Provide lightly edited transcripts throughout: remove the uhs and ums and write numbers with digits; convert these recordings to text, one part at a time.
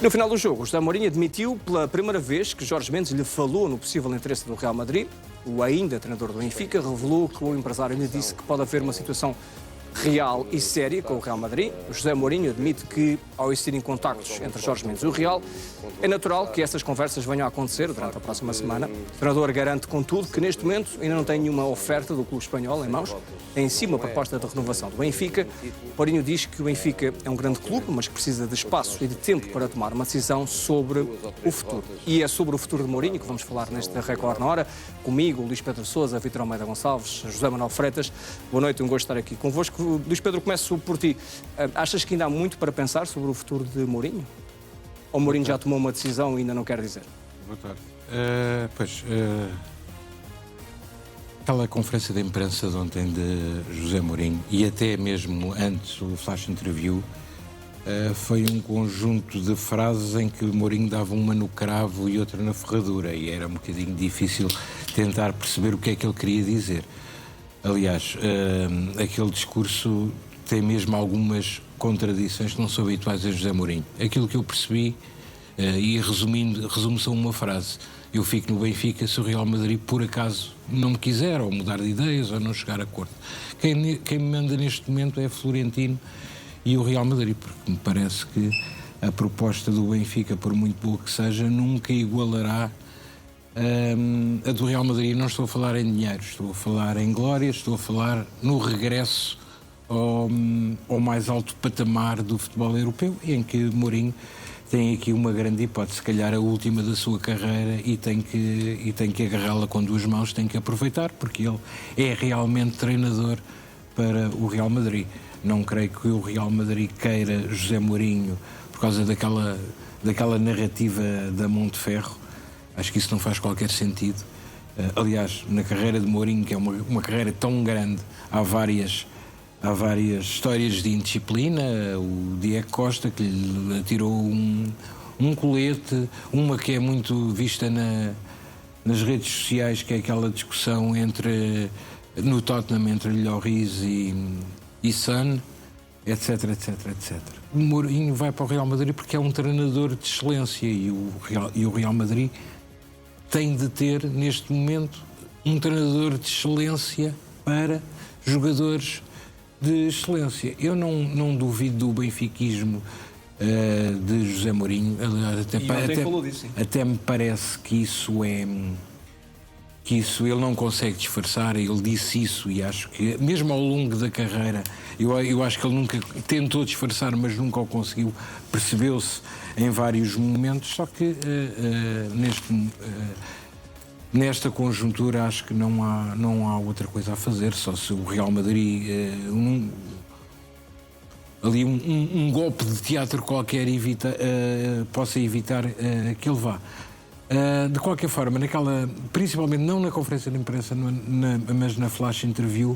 No final do jogo, José Mourinho admitiu pela primeira vez que Jorge Mendes lhe falou no possível interesse do Real Madrid. O ainda treinador do Benfica revelou que o empresário lhe disse que pode haver uma situação real e séria com o Real Madrid. José Mourinho admite que, ao existirem contactos entre Jorge Mendes e o Real, é natural que essas conversas venham a acontecer durante a próxima semana. O treinador garante, contudo, que neste momento ainda não tem nenhuma oferta do clube espanhol em mãos. Tem em si uma proposta de renovação do Benfica. Mourinho diz que o Benfica é um grande clube, mas que precisa de espaço e de tempo para tomar uma decisão sobre o futuro. E é sobre o futuro de Mourinho que vamos falar neste Record na Hora. Comigo, Luís Pedro Sousa, Vítor Almeida Gonçalves, José Manuel Freitas. Boa noite, um gosto de estar aqui convosco. Luís Pedro, começo por ti. Achas que ainda há muito para pensar sobre o futuro de Mourinho? Ou Mourinho já tomou uma decisão e ainda não quer dizer? Boa tarde. Aquela conferência de imprensa de ontem de José Mourinho, e até mesmo antes o flash interview, foi um conjunto de frases em que Mourinho dava uma no cravo e outra na ferradura, e era um bocadinho difícil tentar perceber o que é que ele queria dizer. Aliás, aquele discurso tem mesmo algumas contradições que não são habituais a José Mourinho. Aquilo que eu percebi, e resume-se a uma frase: eu fico no Benfica se o Real Madrid por acaso não me quiser, ou mudar de ideias, ou não chegar a acordo. Quem me manda neste momento é Florentino e o Real Madrid, porque me parece que a proposta do Benfica, por muito boa que seja, nunca igualará a do Real Madrid. Não estou a falar em dinheiro, estou a falar em glória, estou a falar no regresso ao mais alto patamar do futebol europeu, em que Mourinho tem aqui uma grande hipótese, se calhar a última da sua carreira, e tem que agarrá-la com duas mãos, tem que aproveitar, porque ele é realmente treinador para o Real Madrid. Não creio que o Real Madrid queira José Mourinho por causa daquela narrativa da Monteferro. Acho que isso não faz qualquer sentido. Aliás, na carreira de Mourinho, que é uma carreira tão grande, há várias histórias de indisciplina. O Diego Costa, que lhe atirou um colete, uma que é muito vista nas redes sociais, que é aquela discussão no Tottenham entre Lloris e Son, etc, etc, etc. O Mourinho vai para o Real Madrid porque é um treinador de excelência, e o Real Madrid tem de ter, neste momento, um treinador de excelência para jogadores de excelência. Eu não duvido do benfiquismo de José Mourinho. Até me parece que isso ele não consegue disfarçar. Ele disse isso, e acho que mesmo ao longo da carreira eu acho que ele nunca tentou disfarçar, mas nunca o conseguiu. Percebeu-se em vários momentos, só que nesta conjuntura acho que não há outra coisa a fazer, só se o Real Madrid ali um golpe de teatro qualquer possa evitar que ele vá. De qualquer forma, principalmente não na conferência de imprensa, mas na flash interview,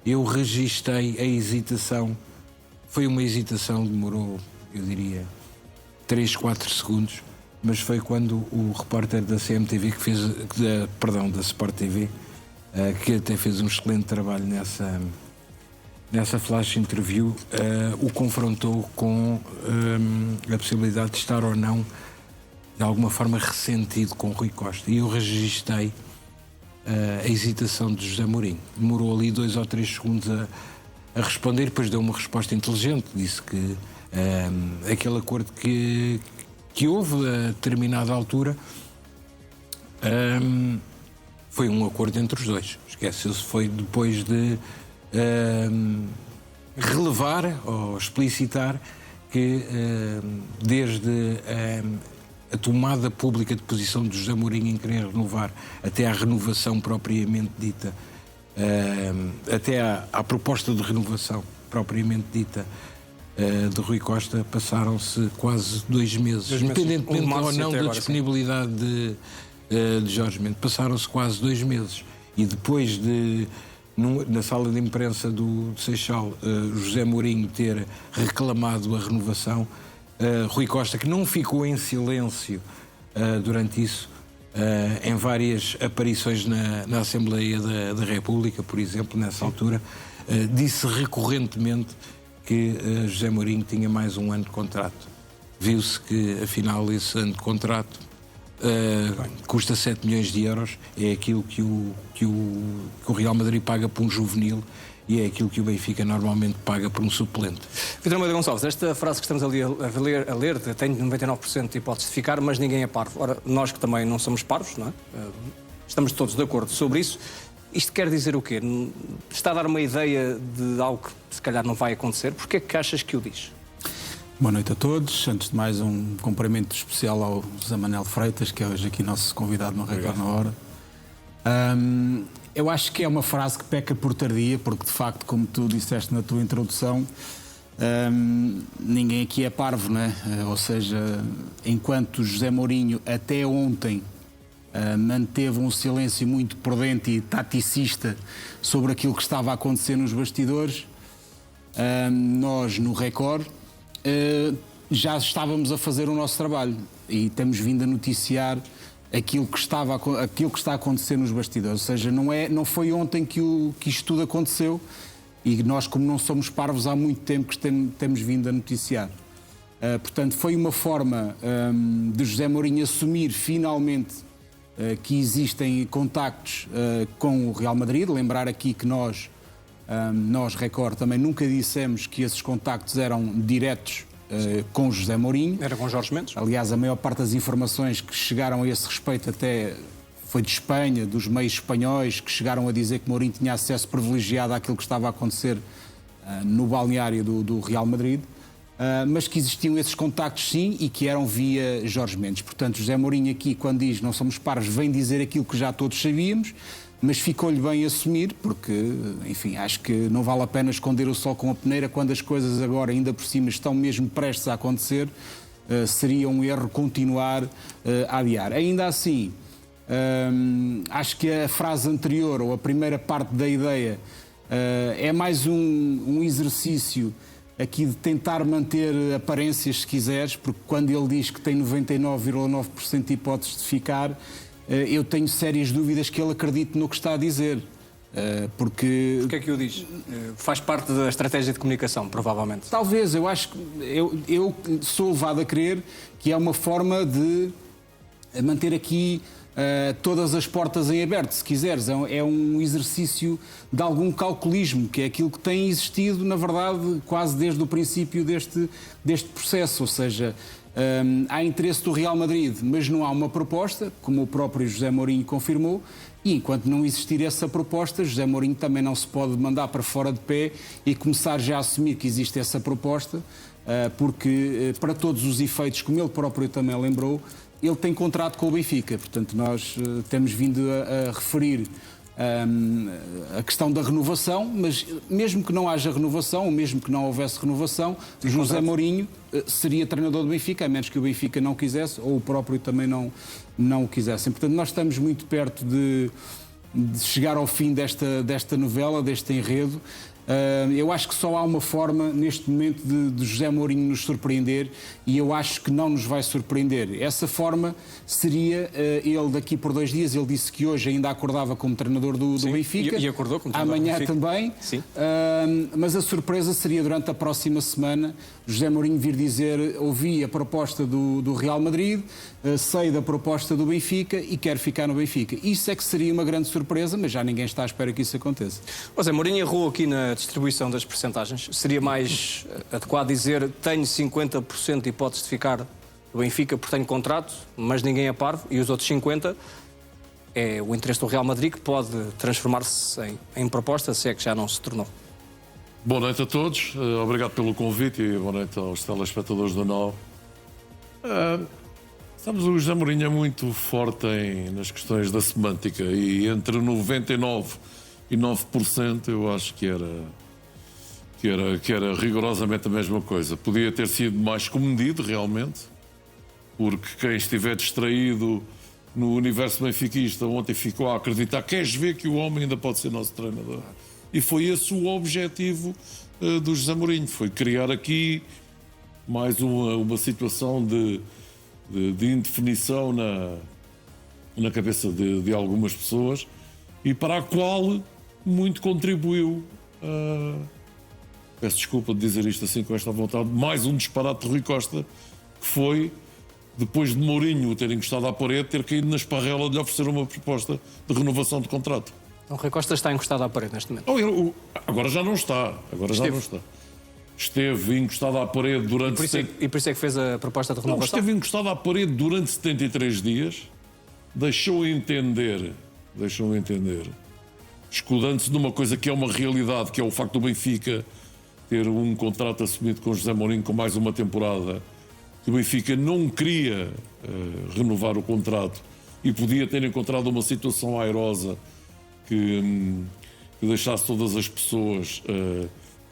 eu registrei a hesitação. Foi uma hesitação, demorou, eu diria, 3, 4 segundos, mas foi quando o repórter da CMTV, da Sport TV, que até fez um excelente trabalho nessa flash interview, o confrontou com a possibilidade de estar ou não, de alguma forma, ressentido com Rui Costa. E eu registrei a hesitação de José Mourinho. Demorou ali 2 ou 3 segundos a responder, depois deu uma resposta inteligente. Disse que aquele acordo que houve a determinada altura foi um acordo entre os dois. Esqueceu-se, foi depois de relevar ou explicitar que desde a tomada pública de posição de José Mourinho em querer renovar até à renovação propriamente dita, até à proposta de renovação propriamente dita de Rui Costa, passaram-se quase 2 meses. Independentemente ou não da disponibilidade de Jorge Mendes, passaram-se quase 2 meses. E depois na sala de imprensa do Seixal, José Mourinho ter reclamado a renovação, Rui Costa, que não ficou em silêncio durante isso, em várias aparições na Assembleia da República, por exemplo, nessa altura, disse recorrentemente que José Mourinho tinha mais um ano de contrato. viu-se que afinal esse ano de contrato custa 7 milhões de euros, é aquilo que o Real Madrid paga por um juvenil e é aquilo que o Benfica normalmente paga por um suplente. Vitor Almeida Gonçalves, esta frase que estamos ali a ler tenho 99% de hipótese de ficar, mas ninguém é parvo. Ora, nós que também não somos parvos, não é? Estamos todos de acordo sobre isso. Isto quer dizer o quê? Está a dar uma ideia de algo que se calhar não vai acontecer? Porquê é que achas que o diz? Boa noite a todos. Antes de mais, um cumprimento especial ao José Manuel Freitas, que é hoje aqui nosso convidado no Record na Hora. Eu acho que é uma frase que peca por tardia, porque de facto, como tu disseste na tua introdução, ninguém aqui é parvo, não é? Ou seja, enquanto José Mourinho até ontem manteve um silêncio muito prudente e taticista sobre aquilo que estava a acontecer nos bastidores, nós no Record já estávamos a fazer o nosso trabalho e temos vindo a noticiar aquilo que está a acontecer nos bastidores. Ou seja, não foi ontem que isto tudo aconteceu e nós, como não somos parvos, há muito tempo que temos vindo a noticiar. Portanto, foi uma forma de José Mourinho assumir finalmente que existem contactos com o Real Madrid. Lembrar aqui que nós Record, também nunca dissemos que esses contactos eram diretos com José Mourinho. Era com Jorge Mendes? Aliás, a maior parte das informações que chegaram a esse respeito até foi de Espanha, dos meios espanhóis, que chegaram a dizer que Mourinho tinha acesso privilegiado àquilo que estava a acontecer no balneário do Real Madrid, mas que existiam esses contactos sim e que eram via Jorge Mendes. Portanto, José Mourinho aqui, quando diz não somos parvos, vem dizer aquilo que já todos sabíamos, mas ficou-lhe bem assumir, porque, enfim, acho que não vale a pena esconder o sol com a peneira quando as coisas agora, ainda por cima, estão mesmo prestes a acontecer. Seria um erro continuar a adiar. Ainda assim, acho que a frase anterior, ou a primeira parte da ideia, é mais um exercício aqui de tentar manter aparências, se quiseres, porque quando ele diz que tem 99,9% de hipóteses de ficar, eu tenho sérias dúvidas que ele acredite no que está a dizer. Porque... Porquê é que o diz? Faz parte da estratégia de comunicação, provavelmente. Talvez, eu acho que... Eu sou levado a crer que é uma forma de manter aqui todas as portas em aberto, se quiseres. É um exercício de algum calculismo, que é aquilo que tem existido, na verdade, quase desde o princípio deste processo. Ou seja, há interesse do Real Madrid, mas não há uma proposta, como o próprio José Mourinho confirmou, e enquanto não existir essa proposta, José Mourinho também não se pode mandar para fora de pé e começar já a assumir que existe essa proposta, porque, para todos os efeitos, como ele próprio também lembrou, ele tem contrato com o Benfica. Portanto, nós temos vindo a referir a questão da renovação, mas mesmo que não haja renovação, ou mesmo que não houvesse renovação, José Mourinho seria treinador do Benfica, a menos que o Benfica não quisesse, ou o próprio também não o quisessem. Portanto, nós estamos muito perto de chegar ao fim desta novela, deste enredo. Eu acho que só há uma forma neste momento de José Mourinho nos surpreender, e eu acho que não nos vai surpreender. Essa forma seria ele daqui por 2 dias. Ele disse que hoje ainda acordava como treinador do Benfica, e acordou como treinador amanhã do Benfica também. Sim. Mas a surpresa seria durante a próxima semana José Mourinho vir dizer: ouvi a proposta do Real Madrid, sei da proposta do Benfica e quero ficar no Benfica. Isso é que seria uma grande surpresa, mas já ninguém está à espera que isso aconteça. José Mourinho errou aqui na distribuição das percentagens. Seria mais adequado dizer: tenho 50% de hipótese de ficar no Benfica porque tenho contrato, mas ninguém é parvo, e os outros 50% é o interesse do Real Madrid, que pode transformar-se em proposta, se é que já não se tornou. Boa noite a todos, obrigado pelo convite e boa noite aos telespectadores do NOW. Sabes, o José Mourinho é muito forte nas questões da semântica, e entre 99% e 9% eu acho que era rigorosamente a mesma coisa. Podia ter sido mais comedido, realmente, porque quem estiver distraído no universo benfiquista ontem ficou a acreditar: queres ver que o homem ainda pode ser nosso treinador? E foi esse o objetivo do José Mourinho, foi criar aqui mais uma situação de indefinição na cabeça de algumas pessoas, e para a qual muito contribuiu, peço desculpa de dizer isto assim com esta vontade, mais um disparate de Rui Costa, que foi, depois de Mourinho ter encostado à parede, ter caído na esparrela de lhe oferecer uma proposta de renovação de contrato. Então Rui Costa está encostado à parede neste momento. Agora já não está. Esteve encostado à parede durante... E por isso é que fez a proposta de Não, renovação? esteve encostado à parede durante 73 dias, deixou entender, escudando-se numa coisa que é uma realidade, que é o facto do Benfica ter um contrato assumido com José Mourinho com mais uma temporada, que o Benfica não queria renovar o contrato e podia ter encontrado uma situação airosa que deixasse todas as pessoas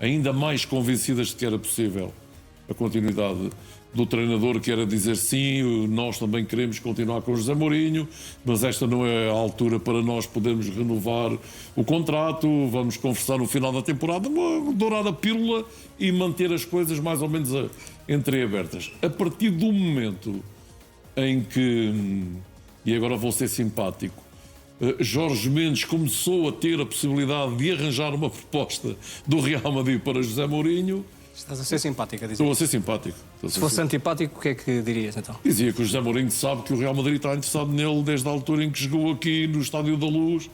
ainda mais convencidas de que era possível a continuidade do treinador, que era dizer sim, nós também queremos continuar com o José Mourinho, mas esta não é a altura para nós podermos renovar o contrato, vamos conversar no final da temporada, dourar a pílula e manter as coisas mais ou menos entreabertas. A partir do momento em que, e agora vou ser simpático, Jorge Mendes começou a ter a possibilidade de arranjar uma proposta do Real Madrid para José Mourinho. Estás a ser simpático a dizer. Estou a ser simpático. Se fosse antipático, o que é que dirias então? Dizia que o José Mourinho sabe que o Real Madrid está interessado nele desde a altura em que jogou aqui no Estádio da Luz,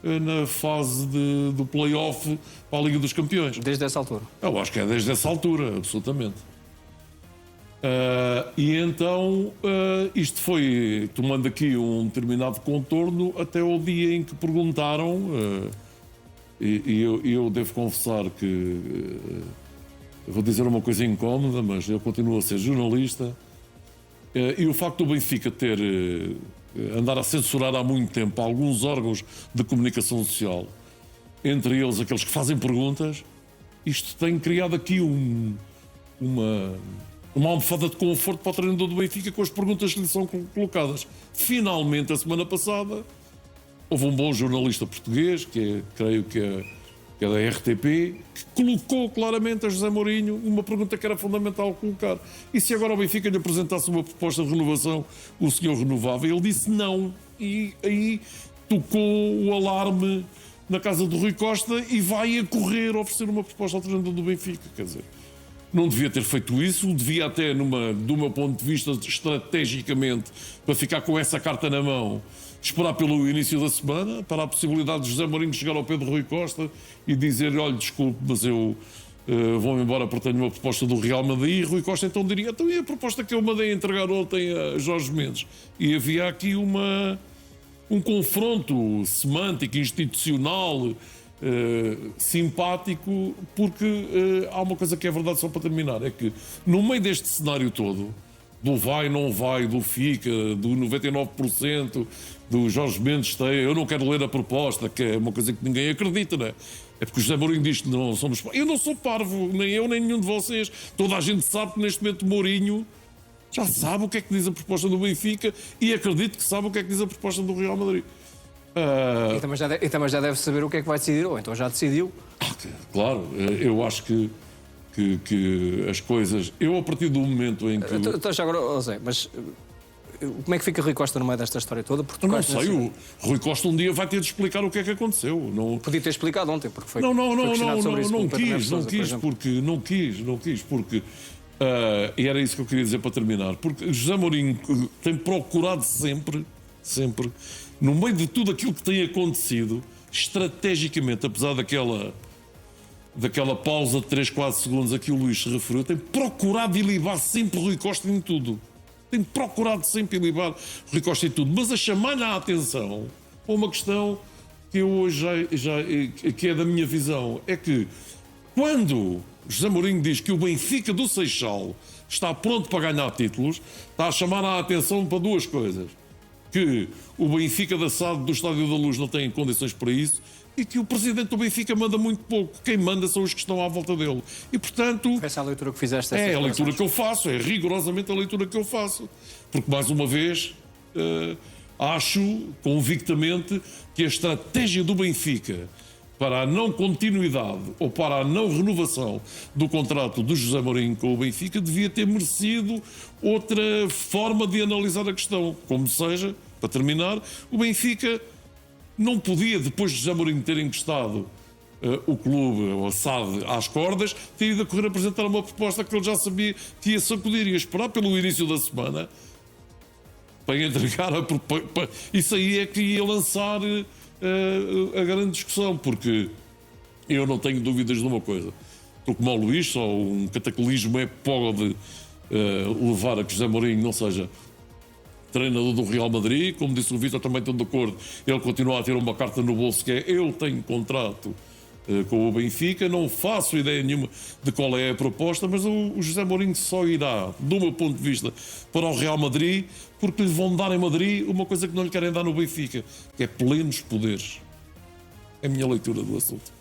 na fase do play-off para a Liga dos Campeões. Desde essa altura? Eu acho que é desde essa altura, absolutamente. E então isto foi tomando aqui um determinado contorno até o dia em que perguntaram, e eu devo confessar que vou dizer uma coisa incómoda, mas eu continuo a ser jornalista, e o facto do Benfica ter andar a censurar há muito tempo alguns órgãos de comunicação social, entre eles aqueles que fazem perguntas, isto tem criado aqui uma almofada de conforto para o treinador do Benfica com as perguntas que lhe são colocadas. Finalmente, a semana passada, houve um bom jornalista português, creio que é da RTP, que colocou claramente a José Mourinho uma pergunta que era fundamental colocar. E se agora o Benfica lhe apresentasse uma proposta de renovação, o senhor renovava? Ele disse não. E aí tocou o alarme na casa do Rui Costa e vai a correr oferecer uma proposta ao treinador do Benfica. Quer dizer, não devia ter feito isso, devia até, do meu ponto de vista, estrategicamente, para ficar com essa carta na mão, esperar pelo início da semana, para a possibilidade de José Mourinho chegar ao pé de Rui Costa e dizer, olha, desculpe, mas eu vou-me embora porque tenho uma proposta do Real Madrid. E Rui Costa então diria, então e a proposta que eu mandei entregar ontem a Jorge Mendes? E havia aqui um confronto semântico, institucional, simpático, porque há uma coisa que é verdade, só para terminar, é que no meio deste cenário todo, do vai, não vai, do fica, do 99%, do Jorge Mendes tem, eu não quero ler a proposta, que é uma coisa que ninguém acredita, não é? É porque o José Mourinho diz que não somos... Eu não sou parvo, nem eu, nem nenhum de vocês. Toda a gente sabe que neste momento Mourinho já sabe o que é que diz a proposta do Benfica e acredito que sabe o que é que diz a proposta do Real Madrid. E também já deve saber o que é que vai decidir, ou então já decidiu. Claro, eu acho que as coisas... Eu, a partir do momento em que... Então, já agora, José, mas como é que fica Rui Costa no meio desta história toda? Porque não sei, o Rui Costa um dia vai ter de explicar o que é que aconteceu. Não... Podia ter explicado ontem, porque foi... Não quis, porque... e era isso que eu queria dizer para terminar. Porque José Mourinho tem procurado sempre, no meio de tudo aquilo que tem acontecido, estrategicamente, apesar daquela pausa de 3, 4 segundos a que o Luís se referiu, tem procurado ilibar sempre Rui Costa em tudo. Tem procurado sempre ilibar Rui Costa em tudo. Mas a chamar-lhe a atenção para uma questão que eu hoje que é da minha visão, é que quando José Mourinho diz que o Benfica do Seixal está pronto para ganhar títulos, está a chamar a atenção para duas coisas. Que o Benfica da SAD do Estádio da Luz não tem condições para isso e que o presidente do Benfica manda muito pouco. Quem manda são os que estão à volta dele. E, portanto... Essa é a leitura que fizeste. É a leitura que eu faço, é rigorosamente a leitura que eu faço. Porque, mais uma vez, acho convictamente que a estratégia do Benfica para a não continuidade ou para a não renovação do contrato do José Mourinho com o Benfica devia ter merecido outra forma de analisar a questão. Como seja, para terminar, o Benfica não podia, depois de José Mourinho ter encostado o clube, o SAD, às cordas, ter ido a correr apresentar uma proposta que ele já sabia que ia sacudir, ia esperar pelo início da semana para entregar a proposta. Isso aí é que ia lançar a grande discussão, porque eu não tenho dúvidas de uma coisa. Estou como o Luís, só um cataclismo pode levar a que José Mourinho não seja treinador do Real Madrid. Como disse o Vítor, também estou de acordo. Ele continua a ter uma carta no bolso que é: eu tenho contrato com o Benfica, não faço ideia nenhuma de qual é a proposta, mas o José Mourinho só irá, do meu ponto de vista, para o Real Madrid porque lhe vão dar em Madrid uma coisa que não lhe querem dar no Benfica, que é plenos poderes. É a minha leitura do assunto.